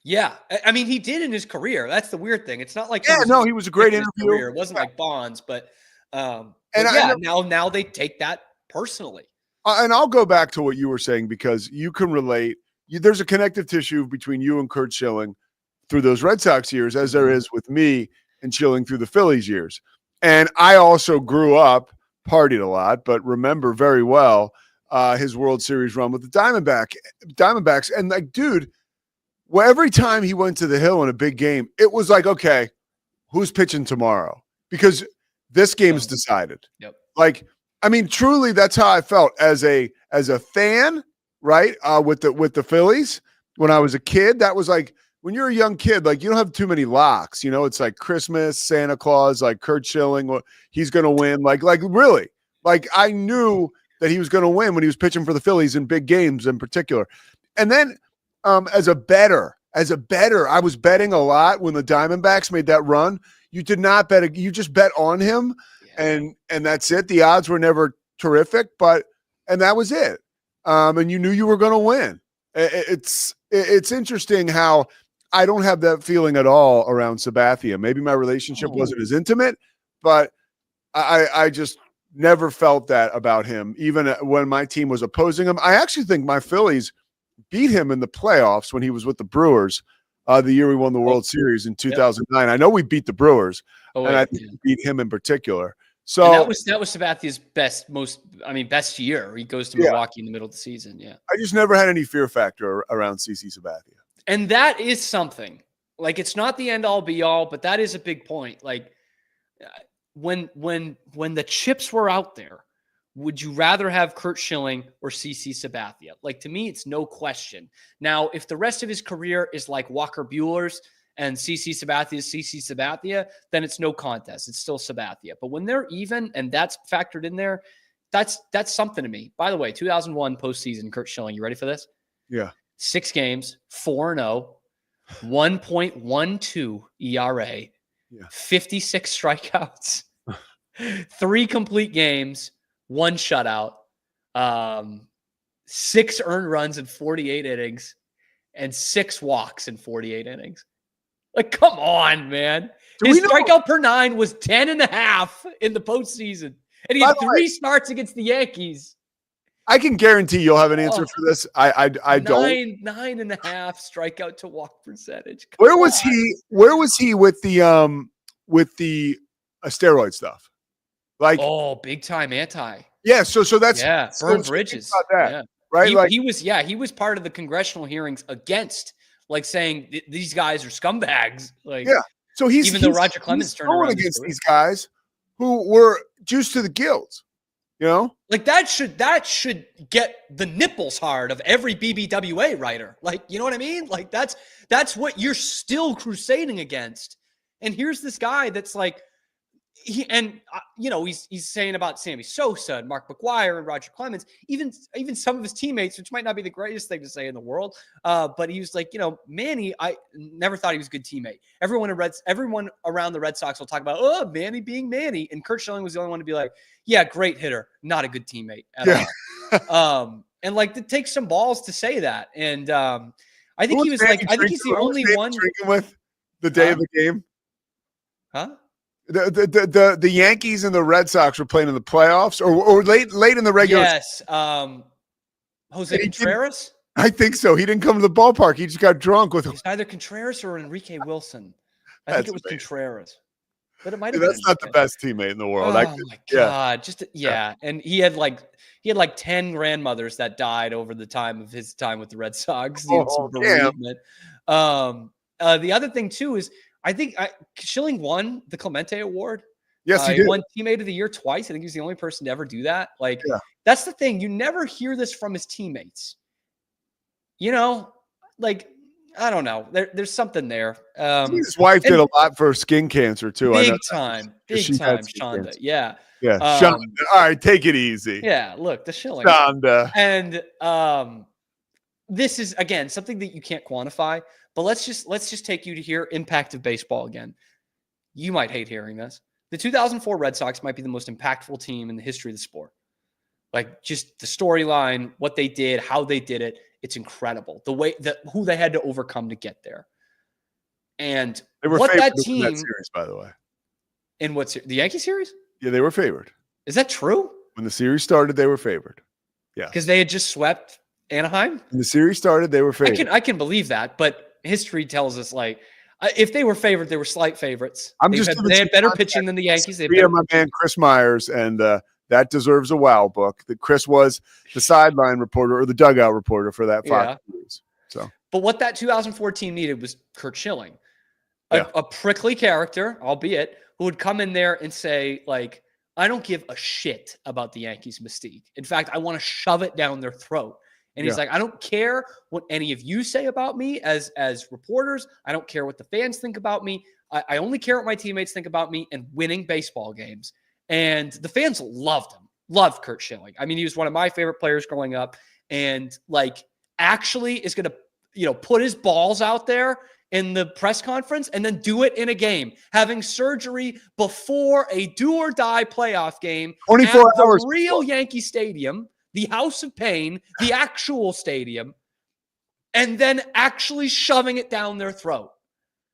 Yeah. I mean, he did in his career. That's the weird thing. It's not like he was a great interviewer. It wasn't like Bonds, but now they take that personally. And I'll go back to what you were saying because you can relate. There's a connective tissue between you and Curt Schilling through those Red Sox years, as there is with me and Schilling through the Phillies years. And I also grew up, partied a lot, but remember very well his World Series run with the Diamondbacks. And like, dude, well, every time he went to the Hill in a big game, it was like, okay, who's pitching tomorrow? Because this game is decided. Yep. Like, I mean, truly, that's how I felt as a fan, right? With the Phillies when I was a kid. That was like when you're a young kid, like you don't have too many locks. It's like Christmas, Santa Claus, like Curt Schilling, he's going to win. Like really, like I knew that he was going to win when he was pitching for the Phillies in big games in particular. And then. As a better, I was betting a lot when the Diamondbacks made that run. You did not bet. You just bet on him, and that's it. The odds were never terrific, and that was it. And you knew you were going to win. It's interesting how I don't have that feeling at all around Sabathia. Maybe my relationship wasn't as intimate, but I just never felt that about him, even when my team was opposing him. I actually think my Phillies beat him in the playoffs when he was with the Brewers the year we won the World Series in 2009. I know we beat the Brewers, and I think we beat him in particular. So and that was Sabathia's best year. He goes to Milwaukee in the middle of the season. Yeah. I just never had any fear factor around CC Sabathia. And that is something. Like, it's not the end all be all, but that is a big point. Like, when the chips were out there, would you rather have Curt Schilling or CC Sabathia? Like, to me, it's no question. Now, if the rest of his career is like Walker Bueller's and CC Sabathia is CC Sabathia, then it's no contest. It's still Sabathia. But when they're even, and that's factored in there, that's something to me. By the way, 2001 postseason, Curt Schilling, you ready for this? Yeah. 6 games, 4-0, 1.12 ERA, 56 strikeouts, 3 complete games, 1 shutout, 6 earned runs in 48 innings, and 6 walks in 48 innings. Like, come on, man. His strikeout per 9 was 10.5 in the postseason. And he had 3 starts against the Yankees. I can guarantee you'll have an answer for this. I don't. 9.5 strikeout to walk percentage. Where was he with the steroid stuff? Like, big time anti. Yeah, so that's burn bridges. That, yeah. Right? He was part of the congressional hearings against, like, saying these guys are scumbags. Like, so he's though Roger Clemens turned around against these guys who were juiced to the gills. You know, like that should get the nipples hard of every BBWA writer. Like, you know what I mean? Like, that's what you're still crusading against. And here's this guy that's like, he's saying about Sammy Sosa and Mark McGwire and Roger Clemens, even some of his teammates, which might not be the greatest thing to say in the world. But he was like, Manny, I never thought he was a good teammate. Everyone around the Red Sox will talk about, Manny being Manny. And Curt Schilling was the only one to be like, yeah, great hitter, not a good teammate at all. And like, it takes some balls to say that. And I think he's the only one drinking with the day of the game. Huh? The Yankees and the Red Sox were playing in the playoffs or late in the regular. Yes. Jose Contreras? I think so. He didn't come to the ballpark. He just got drunk with It's either Contreras or Enrique Wilson. I think it was Contreras. But it might have That's not the best teammate in the world. Oh my God. And he had like 10 grandmothers that died over the time of his time with the Red Sox. The other thing too is I think Schilling won the Clemente Award. Yes, he did. Won Teammate of the Year twice. I think he's the only person to ever do that. Like, that's the thing. You never hear this from his teammates. Like, I don't know. There's something there. His wife did a lot for skin cancer too. Big time, Shonda. Yeah. Yeah. Shonda. All right, take it easy. Yeah. Look, the Schilling. Shonda. And this is again something that you can't quantify. But let's just take you to hear impact of baseball again. You might hate hearing this. The 2004 Red Sox might be the most impactful team in the history of the sport. Like, just the storyline, what they did, how they did it. It's incredible. The way who they had to overcome to get there. And they were what favored that team in that series, by the way. In what the Yankee series? Yeah, they were favored. Is that true? When the series started, they were favored. Yeah. Because they had just swept Anaheim? When the series started, they were favored. I can believe that, but history tells us, like, if they were favored, they were slight favorites. They had better pitching than the Yankees. My man Chris Myers, and that deserves a wow book. That Chris was the sideline reporter or the dugout reporter for that Fox series. So, but what that 2004 team needed was Curt Schilling, a prickly character, albeit, who would come in there and say, like, I don't give a shit about the Yankees' mystique. In fact, I want to shove it down their throat. And he's like, I don't care what any of you say about me as reporters. I don't care what the fans think about me. I only care what my teammates think about me and winning baseball games. And the fans loved him, loved Curt Schilling. I mean, he was one of my favorite players growing up, and like actually is going to, put his balls out there in the press conference and then do it in a game, having surgery before a do or die playoff game 24 hours, real Yankee Stadium, the House of Pain, the actual stadium, and then actually shoving it down their throat.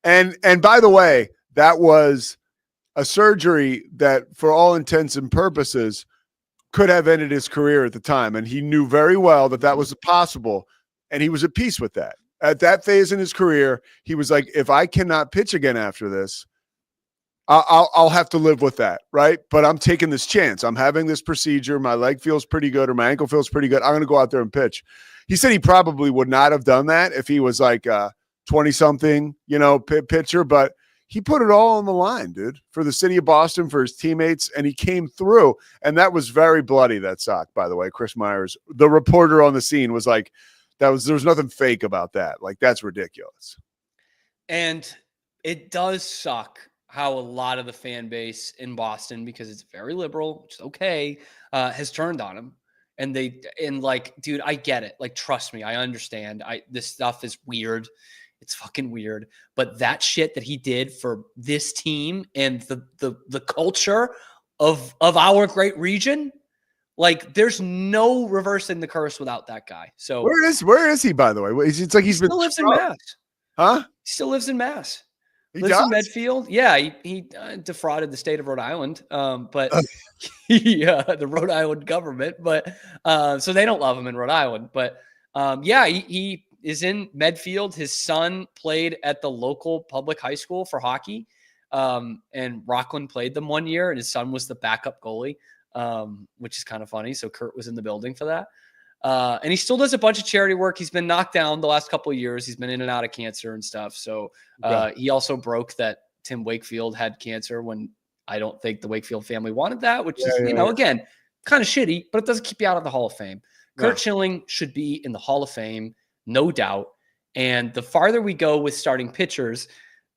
And by the way, that was a surgery that, for all intents and purposes, could have ended his career at the time. And he knew very well that was possible, and he was at peace with that. At that phase in his career, he was like, if I cannot pitch again after this, I'll have to live with that, right? But I'm taking this chance. I'm having this procedure. My leg feels pretty good, or my ankle feels pretty good. I'm going to go out there and pitch. He said he probably would not have done that if he was like a 20-something, pitcher, but he put it all on the line, dude, for the city of Boston, for his teammates, and he came through. And that was very bloody, that sock, by the way. Chris Myers, the reporter on the scene, was like, there was nothing fake about that. Like, that's ridiculous. And it does suck how a lot of the fan base in Boston, because it's very liberal, which is okay, has turned on him. And dude, I get it. Like, trust me, I understand. This stuff is weird. It's fucking weird. But that shit that he did for this team and the culture of our great region, like, there's no reversing the curse without that guy. So where is he, by the way? It's like he still lives in Mass. Huh? He still lives in Mass. He lives does? in Medfield. Yeah, he defrauded the state of Rhode Island, but the Rhode Island government. But so they don't love him in Rhode Island. But he is in Medfield. His son played at the local public high school for hockey, and Rockland played them one year, and his son was the backup goalie, which is kind of funny. So Kurt was in the building for that. And he still does a bunch of charity work. He's been knocked down the last couple of years. He's been in and out of cancer and stuff. So he also broke that Tim Wakefield had cancer, when I don't think the Wakefield family wanted that, which is, again, kind of shitty, but it doesn't keep you out of the Hall of Fame. Kurt Schilling should be in the Hall of Fame, no doubt. And the farther we go with starting pitchers,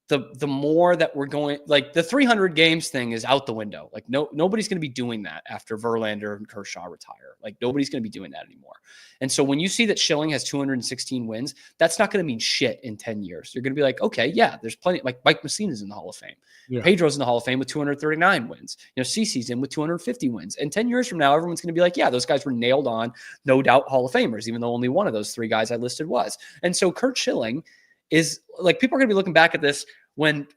the more that we're going, like, the 300 games thing is out the window. Like, nobody's going to be doing that after Verlander and Kershaw retire. Like, nobody's going to be doing that anymore. And so when you see that Schilling has 216 wins, that's not going to mean shit in 10 years. You're going to be like, okay, yeah, there's plenty. Like, Mike Messina's in the Hall of Fame. Yeah. Pedro's in the Hall of Fame with 239 wins. CeCe's in with 250 wins. And 10 years from now, everyone's going to be like, yeah, those guys were nailed on, no doubt Hall of Famers, even though only one of those three guys I listed was. And so Kurt Schilling is, like, people are going to be looking back at this when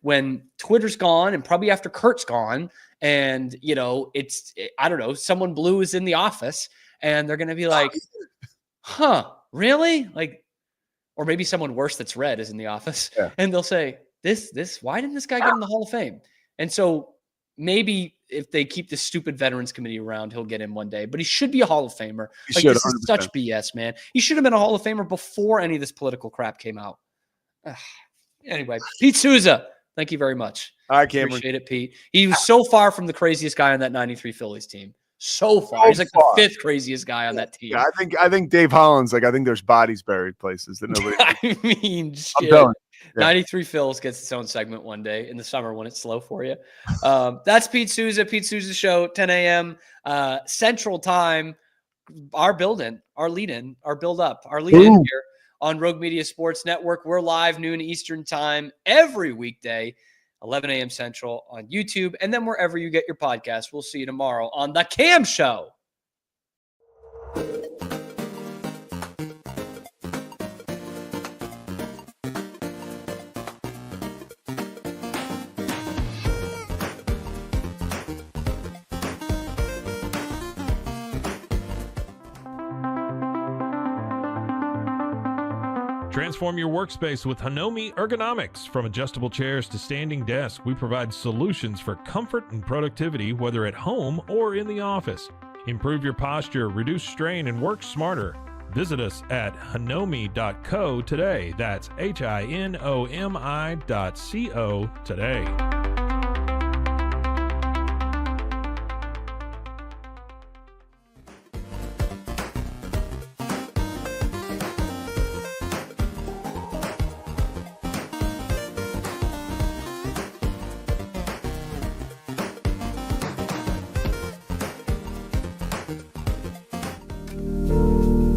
Twitter's gone, and probably after Kurt's gone, and I don't know, someone blue is in the office, and they're going to be like, huh, really? Like, or maybe someone worse that's red is in the office, and they'll say, this, why didn't this guy get in the Hall of Fame? And so maybe if they keep this stupid veterans committee around, he'll get in one day, but he should be a Hall of Famer. Like, this is such BS, man. He should have been a Hall of Famer before any of this political crap came out. Anyway, Pete Souza, thank you very much. All right, Cameron. Appreciate it, Pete. He was so far from the craziest guy on that 93 Phillies team. So far. He's like the fifth craziest guy on that team. Yeah, I think Dave Holland's like, I think there's bodies buried places that nobody. I mean, shit. 93 Phils gets its own segment one day in the summer when it's slow for you. That's Pete Souza. Pete Souza Show, 10 a.m. Central Time. Our lead-in here on Rogue Media Sports Network. We're live noon Eastern Time every weekday, 11 a.m. Central on YouTube, and then wherever you get your podcast. We'll see you tomorrow on The Cam Show. Transform your workspace with Hanomi Ergonomics. From adjustable chairs to standing desks, we provide solutions for comfort and productivity, whether at home or in the office. Improve your posture, reduce strain, and work smarter. Visit us at hanomi.co today. That's HINOMI.co today.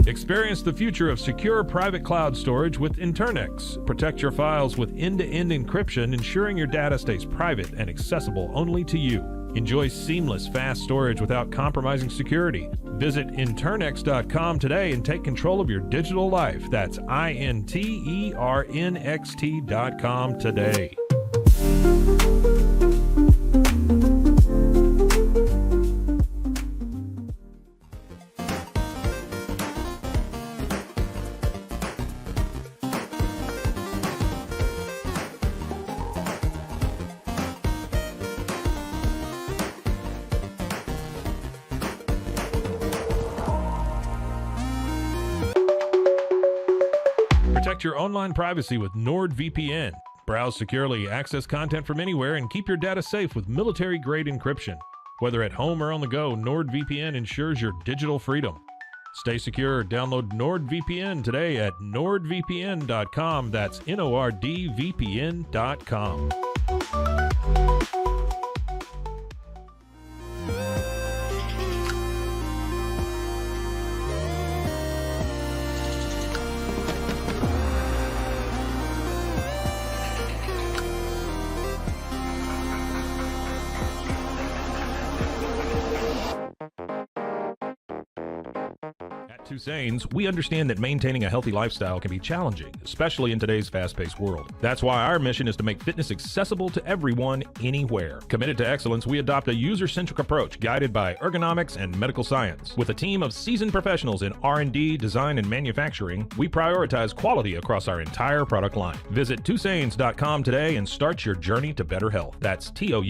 Experience the future of secure private cloud storage with Internex. Protect your files with end-to-end encryption, ensuring your data stays private and accessible only to you. Enjoy seamless, fast storage without compromising security. Visit Internex.com today and take control of your digital life. That's INTERNXT.com today. Protect your online privacy with NordVPN. Browse securely, access content from anywhere, and keep your data safe with military-grade encryption. Whether at home or on the go, NordVPN ensures your digital freedom. Stay secure. Download NordVPN today at nordvpn.com. That's NORDVPN.com. Tusains, we understand that maintaining a healthy lifestyle can be challenging, especially in today's fast-paced world. That's why our mission is to make fitness accessible to everyone, anywhere. Committed to excellence, we adopt a user-centric approach guided by ergonomics and medical science. With a team of seasoned professionals in R&D, design, and manufacturing, we prioritize quality across our entire product line. Visit Tusains.com today and start your journey to better health. That's TOUSAINS.com.